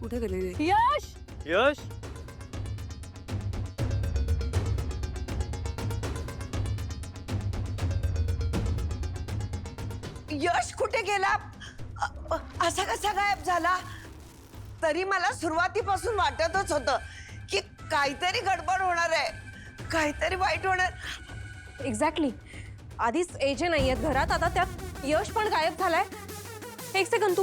कुठे गेलेली? यश यश यश कुठे गेला? असा कसा गायब झाला? तरी मला सुरुवातीपासून वाटतच होतं की काहीतरी गडबड होणार आहे, काहीतरी वाईट होणार. एक्झॅक्टली. आधीच एजे नाही आहेत घरात, आता त्यात यश पण गायब झालाय. एक सेकंड,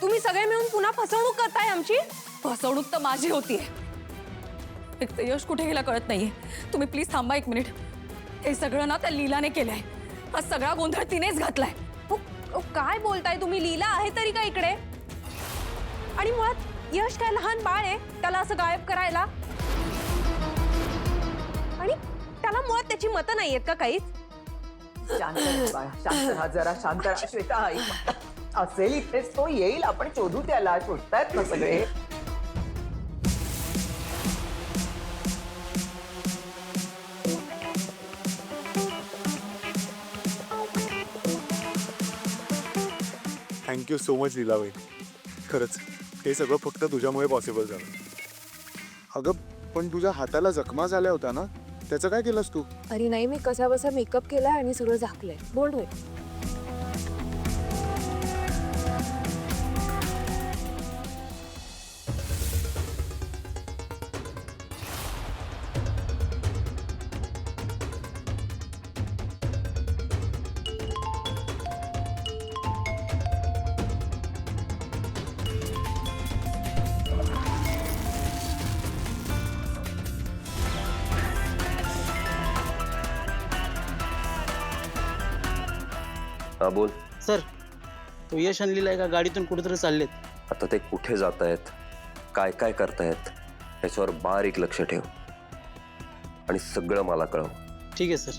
तुम्ही सगळे मिळून पुन्हा फसवणूक करताय आमची. फसवणूक तर माझी होतीये. एक तर यश कुठे गेला कळत नाहीये. तुम्ही प्लीज थांबा एक मिनिट. हे सगळं ना त्या लीलाने केलंय. हा सगळा गोंधळ तिनेच घातलाय. काय बोलताय तुम्ही? लीला आहे तरी का इकडे? आणि मुळात यश काय लहान बाळ आहे त्याला असं गायब करायला? आणि त्याला मुळात त्याची मतं नाहीयेत का काहीच? शांत राहा बाळा, शांत राहा, जरा शांत राहा. श्वेता असेल इथेच तो येईल, आपण शोधू त्याला. शोधतायत ना सगळे. Thank you so much Leelabai. खरंच हे सगळं फक्त तुझ्यामुळे पॉसिबल झालं. अगं पण तुझ्या हाताला जखमा झाल्या होत्या ना, त्याचं काय केलंस तू? अरे नाही, मी कसा बसा मेकअप केलाय आणि सगळं झाकलंय. बोल्ड होईल. हा बोल. सर, तो यश आणलेला आहे का गाडीतून कुठेतरी चाललेत. आता ते कुठे जात आहेत, काय काय करतायत याच्यावर बारीक लक्ष ठेव आणि सगळं मला कळव. ठीक आहे सर.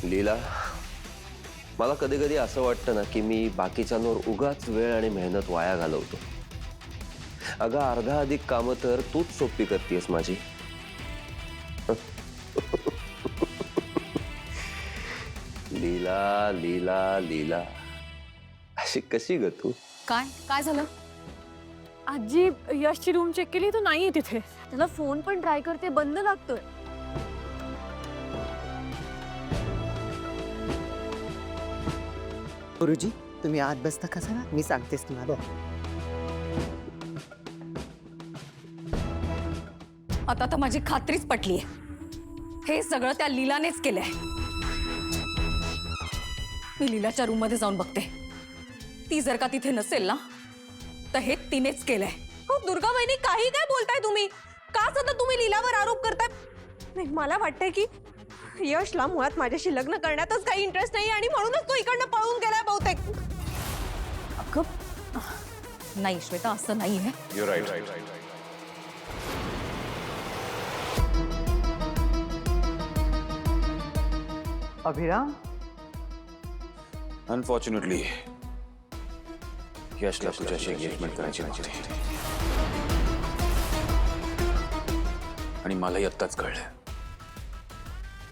लीला, मला कधी कधी असं वाटतं ना की मी बाकीच्यांवर उगाच वेळ आणि मेहनत वाया घालवतो. अगं अर्धा अधिक कामं तर तूच सोपी करतेस माझी. लीला लीला लीला, अशी कशी ग तू? काय झालं? आजी यशची रूम चेक केली, तो नाहीये तिथे. त्याला फोन पण ट्राय करते, बंद लागतोय. गुरुजी तुम्ही आत बसता कसा ना, मी सांगतेस तुम्हाला. आता तर माझी खात्रीच पटलीये. हे सगळं त्या लीलानेच केलंय. मी लीलाच्या रूम मध्ये जाऊन बघते. ती जर का तिथे नसेल ना, तर हे तिनेच केलंय. हो दुर्गा वहिनी, काही काय बोलताय तुम्ही? का सतत तुम्ही लीलावर आरोप करताय? नाही, मला वाटतंय की यशला मुळात माझ्याशी लग्न करण्यातच काही इंटरेस्ट नाही आणि म्हणूनच तो इकडनं पळून गेलाय बहुतेक. अगं नाही श्वेता, असं नाहीये. You're right. अभिराम, अनफॉर्च्युनेटली यशला तुझ्याशी एंगेजमेंट करायची नव्हती आणि मलाही आत्ताच कळलं.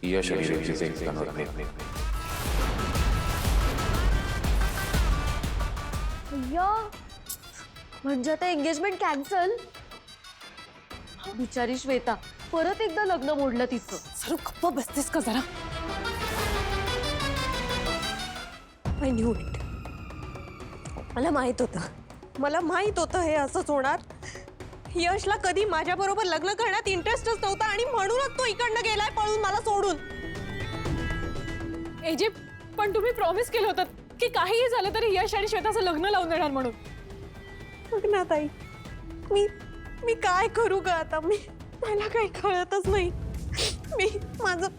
यश आणि रेवतीचे एकमेकांवर प्रेम. म्हणजे आता एंगेजमेंट कॅन्सल? बिचारी श्वेता, परत एकदा लग्न मोडलं तिचं. सरू गप्प बसतेस का जरा? I knew it. मला माहित होतं हे असंच होणार. यशला कधी माझ्या बरोबर लग्न करण्यात इंटरेस्टच नव्हता आणि म्हणूनच तो इकडनं गेलाय पळून मला सोडून. एजे, पण तुम्ही प्रॉमिस केलं होतं की काहीही झालं तरी यश आणि श्वेताचं लग्न लावून देणार म्हणून. बघ ना ताई, मी काय करू ग आता? मला काही कळतच नाही.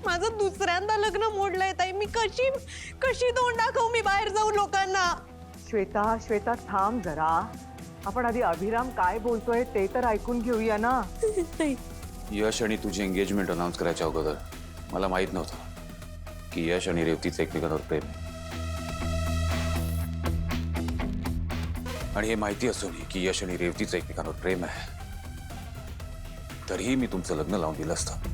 माझं दुसऱ्यांदा लग्न मोडलंय ताई. मी कशी तोंड दाखवू मी बाहेर जाऊन लोकांना? श्वेता थांब जरा. आपण आधी अभिराम काय बोलतोय ते तर ऐकून घेऊया ना. यश आणि तुझी एंगेजमेंट अनाऊन्स करायच्या अगोदर मला माहित नव्हतं की यश आणि रेवतीचं एकमेकांवर प्रेम आहे. आणि हे माहिती असूनही की यश आणि रेवतीचं एकमेकांवर प्रेम आहे, तरीही मी तुमचं लग्न लावून दिलं असतं.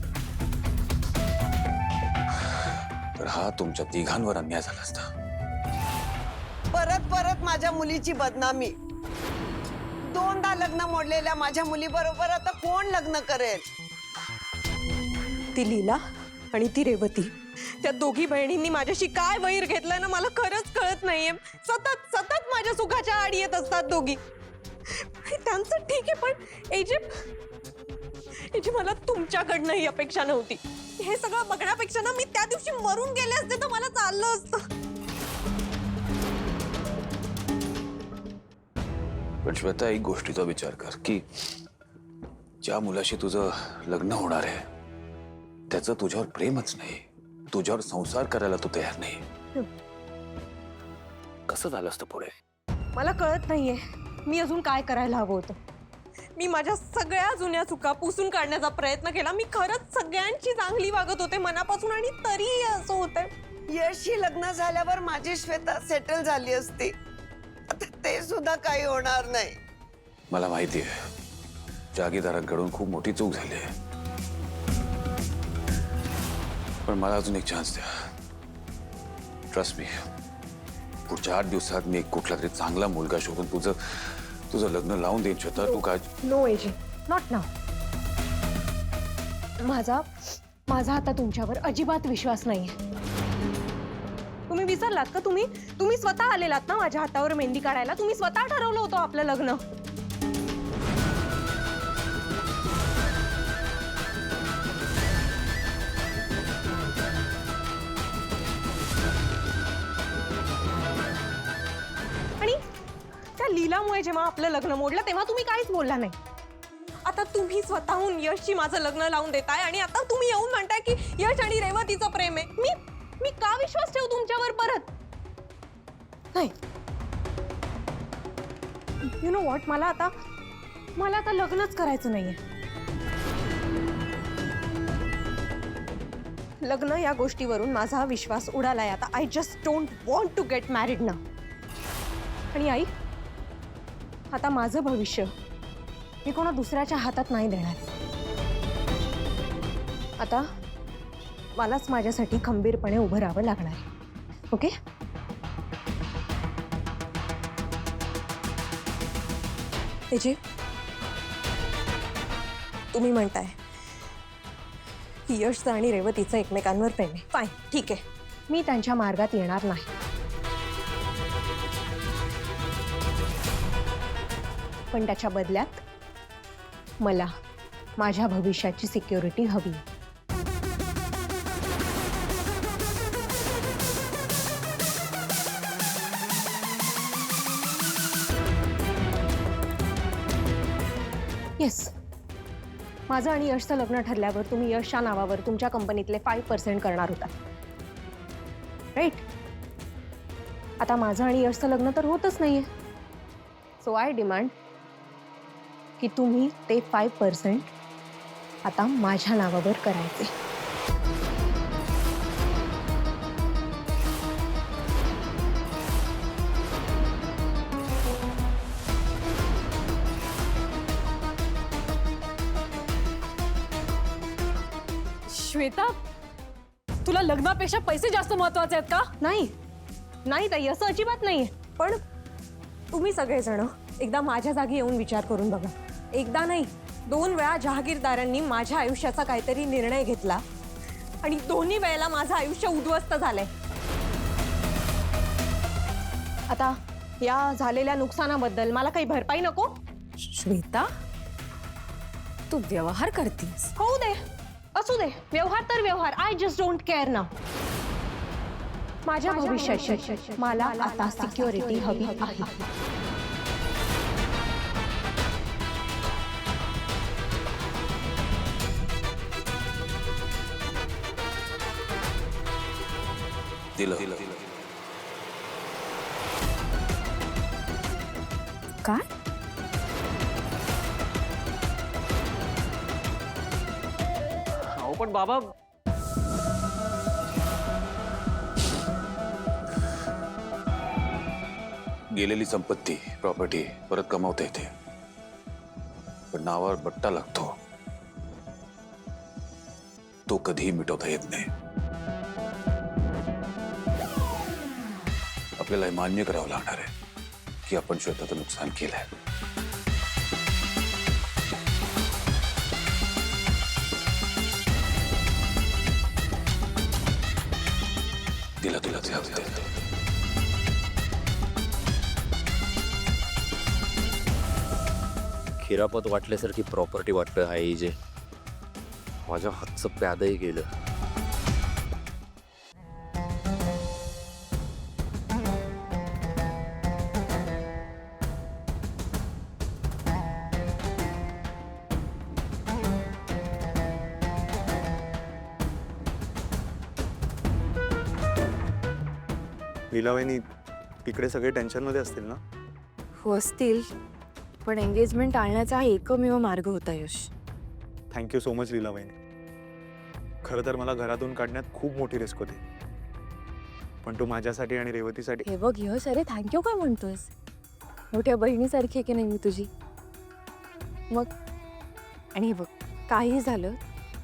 तर हा तुमच्या तिघांवर अन्याय झाला असता. परत परत माझ्या मुलीची बदनामी. दोनदा लग्न मोडलेल्या माझ्या मुलीबरोबर आता कोण लग्न करेल? ती लीला आणि ती रेवती, त्या दोघी बहिणींनी माझ्याशी काय वैर घेतलाय ना मला खरंच कळत नाहीये. सतत सतत माझ्या सुखाच्या आड येत असतात दोघी. त्यांचं ठीक आहे, पण एजे मला तुमच्याकडनं ही अपेक्षा नव्हती. हे सगळं बघण्यापेक्षा ना मी त्या दिवशी मरून गेले असते तर मला चाललं असतं. पण श्वेता, एक गोष्टीचा विचार कर की ज्या मुलाशी तुझं लग्न होणार आहे त्याचं तुझ्यावर प्रेमच नाही, तुझ्यावर संसार करायला तू तयार नाही. कसं झालं असतं पुढे? मला कळत नाहीये मी अजून काय करायला हवं होतं. मी माझ्या सगळ्या जुन्या चुका पुसून काढण्याचा प्रयत्न केला. मी खरंच सगळ्यांची चांगली वागत होते मनापासून, आणि तरीही असं होतंय. यशशी लग्न झाल्यावर माझी श्वेता सेटल झाली असती. आता ते सुद्धा काही होणार नाही. मला माहिती आहे जागीदारांकडून खूप मोठी चूक झाली आहे, पण मला अजून एक चान्स द्या. ट्रस्ट मी, पुढच्या 8 दिवसात मी कुठला तरी चांगला मुलगा शोधून तुझं लग्न लावून देईन. श्वेता, तू काय? नो एजे, नॉट नाव. माझा आता तुमच्यावर अजिबात विश्वास नाहीये. तुम्ही विसरलात का? तुम्ही स्वतः आलेलात ना माझ्या हातावर मेहंदी काढायला. तुम्ही स्वतः ठरवलं होतं आपलं लग्न. आणि त्या लीलामुळे जेव्हा आपलं लग्न मोडलं तेव्हा तुम्ही काहीच बोलला नाही. आता तुम्ही स्वतःहून यशची माझं लग्न लावून देताय आणि आता तुम्ही येऊन म्हणताय की यश आणि रेवतीचं प्रेम आहे. मी का विश्वास ठेवू तुमच्यावर परत? नाही. यु नो व्हॉट, मला आता लग्नच करायचं नाहीये. लग्न या गोष्टीवरून माझा विश्वास उडालाय आता. I just don't want to get married ना. आणि आई, आता माझं भविष्य मी कोणा दुसऱ्याच्या हातात नाही देणार. आता मलाच माझ्यासाठी खंबीरपणे उभं राहावं लागणार आहे. ओके? एजे, तुम्ही म्हणताय की यशचं आणि रेवतीचं एकमेकांवर प्रेम आहे. फाईन, ठीक आहे. मी त्यांच्या मार्गात येणार नाही. पण त्याच्या बदल्यात मला माझ्या भविष्याची सिक्युरिटी हवी. येस, माझं आणि यशचं लग्न ठरल्यावर तुम्ही यशच्या नावावर तुमच्या कंपनीतले 5% करणार होता, राईट? आता माझं आणि यशचं लग्न तर होतच नाहीये. सो आय डिमांड की तुम्ही ते 5% आता माझ्या नावावर करायचे. श्वेता, तुला लग्नापेक्षा पैसे जास्त महत्वाचे आहेत का? नाही ताई, असं अजिबात नाहीये. पण तुम्ही सगळेजण एकदा माझ्या जागी येऊन विचार करून बघा. एकदा नाही, 2 वेळा जहागीरदारांनी माझ्या आयुष्याचा काहीतरी निर्णय घेतला आणि दोन्ही वेळेला माझं आयुष्य उद्ध्वस्त झालंय. आता या झालेल्या नुकसानाबद्दल मला काही भरपाई नको? श्वेता, तू व्यवहार करतीस. होऊ दे, असू दे. व्यवहार तर व्यवहार. आय जस्ट डोंट केअर ना. माझ्या भविष्याची मला आता सिक्युरिटी हवी आहे. दिलं. काय? अहो पण बाबा, गेलेली संपत्ती, प्रॉपर्टी परत कमावता येते, पण नावावर बट्टा लागतो तो कधीही मिटवता येत नाही. आपल्याला हे मान्य करावं लागणार आहे की आपण श्वेताचं नुकसान केलंय. तिला तुला ते हवं ते. खिरापत वाटल्यासारखी प्रॉपर्टी वाटतं आहे जे माझ्या हातचं प्यादही गेलं. लीलाबाईंनी तिकडे सगळे टेन्शनमध्ये असतील ना? हो असतील, पण एंगेजमेंट टाळण्याचा हा एकमेव मार्ग होता यश. थँक्यू सो मच लीलाबाईंनी. खरं तर मला घरातून काढण्यात खूप मोठी रिस्क होती, पण तू माझ्यासाठी आणि रेवतीसाठी. हे बघ यश, अरे थँक्यू काय म्हणतोस? मोठ्या बहिणीसारखी आहे की नाही मी तुझी? मग आणि हे बघ, काही झालं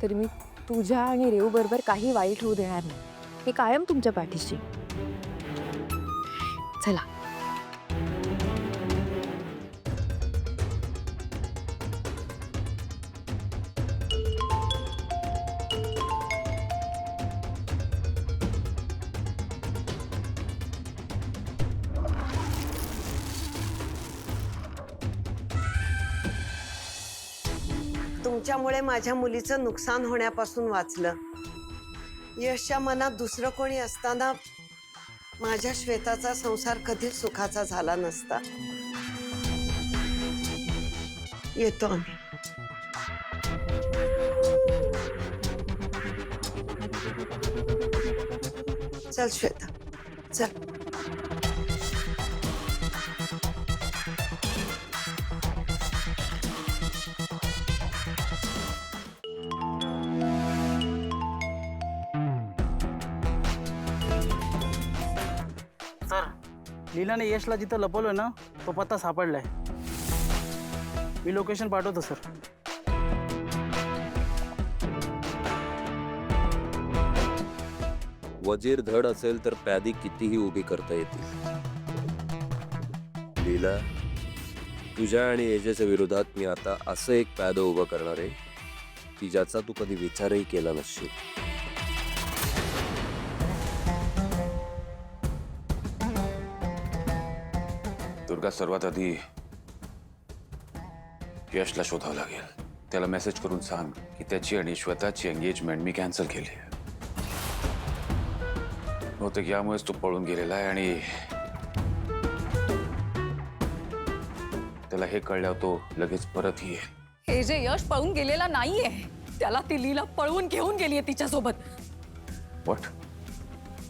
तरी मी तुझ्या आणि रेव बरोबर काही वाईट होऊ देणार नाही. मी कायम तुमच्या पाठीशी. चला. तुमच्यामुळे माझ्या मुलीचं नुकसान होण्यापासून वाचलं. यशच्या मनात दुसरं कोणी असताना माझ्या श्वेताचा संसार कधीच सुखाचा झाला नसता. येतो आम्ही. चल श्वेता, चल. सर, लीलाने यशला जिथं लपवलं ना तो पत्ता सापडलाय. मी लोकेशन पाठवतो सर. वजीर धड असेल तर प्यादी कितीही उभी करता येतील. लीला, तुझ्या आणि एजेच्या विरोधात मी आता असं एक प्याद उभं करणार आहे की ज्याचा तू कधी विचारही केला नसशील. दुर्गा, सर्वात आधी यशला शोधावं लागेल. त्याला मेसेज करून सांग की त्याची आणि श्वेताची एंगेजमेंट मी कॅन्सल केली आहे. बहुतेक यामुळेच तो पळून गेलेला आहे आणि त्याला हे कळल्यावर तो लगेच परत येईल. हे जे यश पळून गेलेला नाहीये, त्याला ती लीला पळवून घेऊन गेलीये तिच्यासोबत. व्हॉट?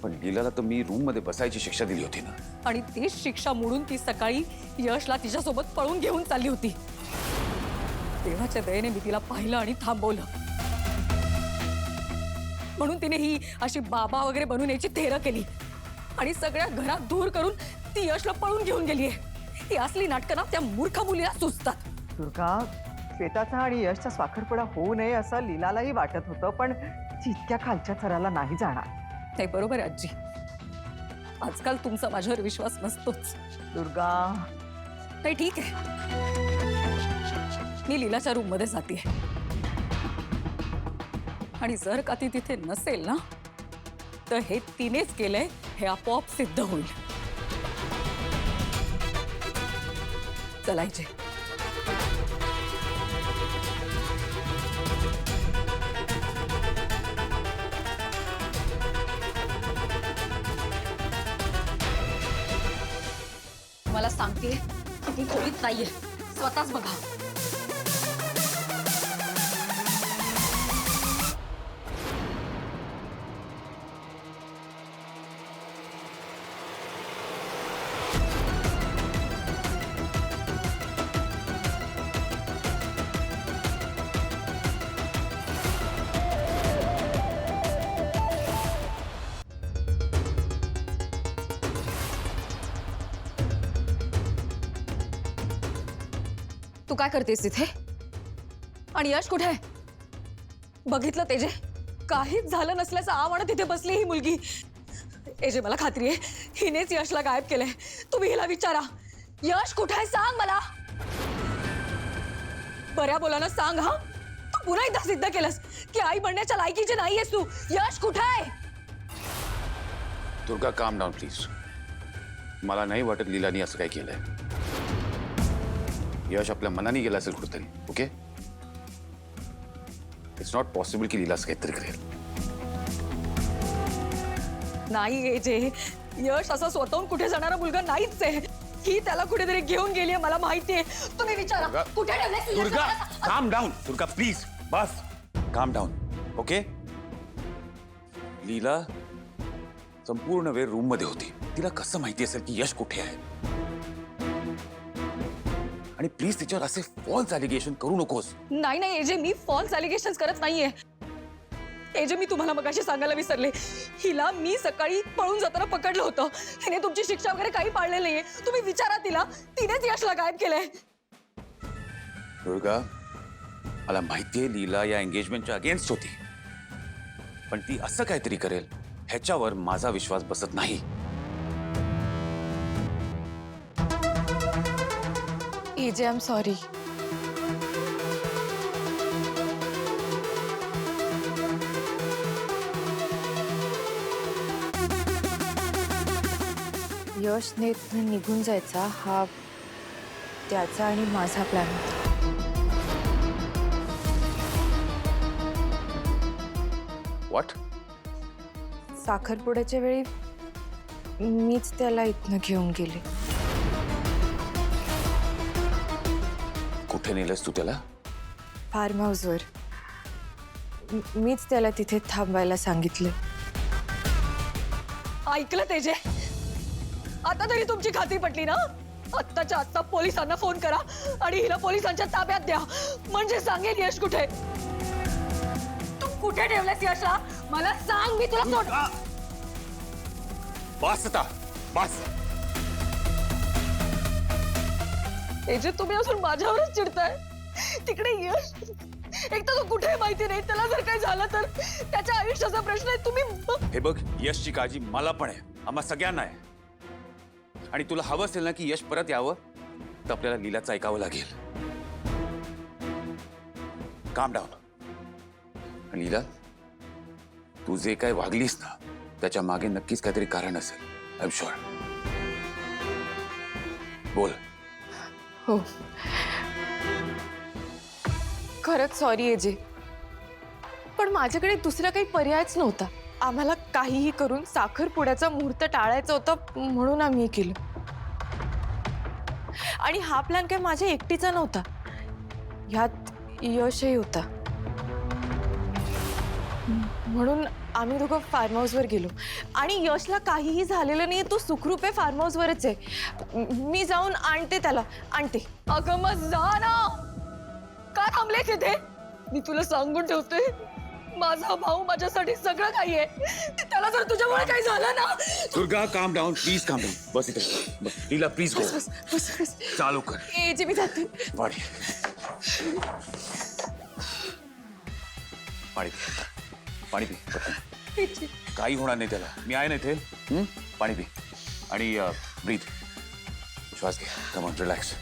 पण लीलाला तर मी रूम मध्ये बसायची शिक्षा दिली होती ना. आणि तीच शिक्षा मोडून ती सकाळी यशला तिच्यासोबत पळून घेऊन चालली होती. देवाच्या दयेने मी तिला पाहिलं आणि थांबवलं. म्हणून तिने ही अशी बाबा वगैरे बनून याची थेरं केली आणि सगळ्या घरात धूर करून ती यशला पळून घेऊन गेलीये. ही असली नाटकं ना त्या मूर्ख मुलीला सुचतात. दुर्गा, श्वेताचा आणि यशचा साखरपुडा होऊ नये असं लीलालाही वाटत होतं, पण ती इतक्या खालच्या थराला नाही जाणार. नाही, बरोबर आहे आजी. आजकाल तुमचा माझ्यावर विश्वास नसतोच. दुर्गा, नाही, ठीक आहे. मी लीलाच्या रूम मध्ये जाते आणि जर का ती तिथे नसेल ना तर हे तिनेच केलंय हे आपोआप सिद्ध होईल. चलायचे. मला सांगते की ती खोलीत नाहीये. स्वतःच बघा. तू काय करतेस तिथे? आणि यश कुठे आहे? बघितलं तेजे? काहीच झालं नसल्याचं आ म्हणत तिथे बसली ही मुलगी. एजे मला खात्री आहे हिनेच यशला गायब केलंय. तुम्ही हिला विचारा यश कुठे आहे सांग मला. बऱ्या बोलानं सांग. हा तू पुन्हा एकदा सिद्ध केलंस की आई बनण्याच्या लायकीची नाहीयेस तू. यश कुठे आहे? दुर्गा काम डाऊन प्लीज. मला नाही वाटत लीलानी असं काय केलंय. यश आपल्या मनाने गेला असेल कुठेतरी. ओके, इट्स नॉट पॉसिबल की लीला असं काहीतरी करेल. नाही एजे, यश असा स्वतःहून कुठे जाणारा मुलगा नाहीच आहे. ही त्याला कुठेतरी घेऊन गेली आहे मला माहितीये. तुम्ही विचारा कुठे ठेवलंयस तुझ्या दुर्गा स्वतःला? काम डाऊन. दुर्गा प्लीज बस काम डाऊन. ओके, लीला संपूर्ण वेळ रूम मध्ये होती. तिला कसं माहिती असेल की यश कुठे आहे. आणि प्लीज तिच्यावर असे फॉल्स अलिगेशन करू नकोस. नाही नाही एजे, मी फॉल्स अलिगेशन करत नाहीये. एजे, मी तुम्हाला मगाशी सांगायला विसरले. हिला मी सकाळी पळून जाताना पकडलं होतं. हिने तुमची शिक्षा वगैरे काही पाळलेली नाहीये. तुम्ही विचारा तिला. तिनेच यशला गायब केलंय. दुर्गा, मला माहितीये लीला या एंगेजमेंटच्या अगेन्स्ट होती, पण ती असं काहीतरी करेल ह्याच्यावर माझा विश्वास बसत नाही. AJ, I am sorry. यशने इथून निघून जायचा हा त्याचा आणि माझा प्लॅन होता. व्हॉट? साखरपुड्याच्या वेळी मीच त्याला इथनं घेऊन गेले. कुठे नेलंस तू त्याला? फार्म हाऊसवर. मीच त्याला तिथे थांबायला सांगितलं. ऐकलं तेजे? आता तरी तुमची खात्री पटली ना? आत्ताच्या आत्ता पोलिसांना फोन करा आणि हिला पोलिसांच्या ताब्यात द्या. म्हणजे सांगेल यश कुठे. तू कुठे ठेवलंस यशला मला सांग. मी तुला सोड. बस आता बस. तेजे, तुम्ही अजून माझ्यावरच चिडताय. तिकडे यश एक तर तो कुठे माहिती नाही. त्याला जर काही झालं तर त्याच्या आयुष्याचा प्रश्न आहे. तुम्ही हे बघ, यशची काळजी मला पण आहे, आम्हा सगळ्यांना आहे. आणि तुला हवं असेल ना की यश परत यावं तर आपल्याला लीलाचं ऐकावं लागेल. काम डाऊन. आणि लीला, तू जे काय वागलीस ना त्याच्या मागे नक्कीच काहीतरी कारण असेल. I am sure. बोल. हो, खरंच सॉरी एजे, पण माझ्याकडे दुसरा काही पर्यायच नव्हता. आम्हाला काहीही करून साखरपुड्याचा मुहूर्त टाळायचा होता म्हणून आम्ही हे केलं. आणि हा प्लॅन काय माझ्या एकटीचा नव्हता, ह्यात यशही होता. म्हणून आम्ही दोघं फार्म हाऊसवर गेलो आणि यशला काहीही झालेलं नाही. तो सुखरूप आहे, फार्म हाऊसवरच आहे. मी जाऊन आणते त्याला. आणते. अगं मग जा ना. का थांबले तिथे? मी तुला सांगून ठेवते, माझा भाऊ माझ्यासाठी सगळं काही आहे. त्याला जर तुझ्यामुळे काही झालं ना. दुर्गा काम डाऊन प्लीज. काम डाऊन. बस इथे बस. लीला प्लीज गो. बस. चालू कर. एजे, मी जाते. पाणी पाणी पी. पाणी पी. काही होणार नाही त्याला. मी आहे ना इथे. पाणी पी आणि ब्रीथ. श्वास घे. Come on, relax.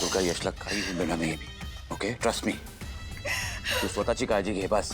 दुर्गा, यशला काही होऊन देणार नाही मी. Okay, trust me. तू स्वतःची काळजी घे बस.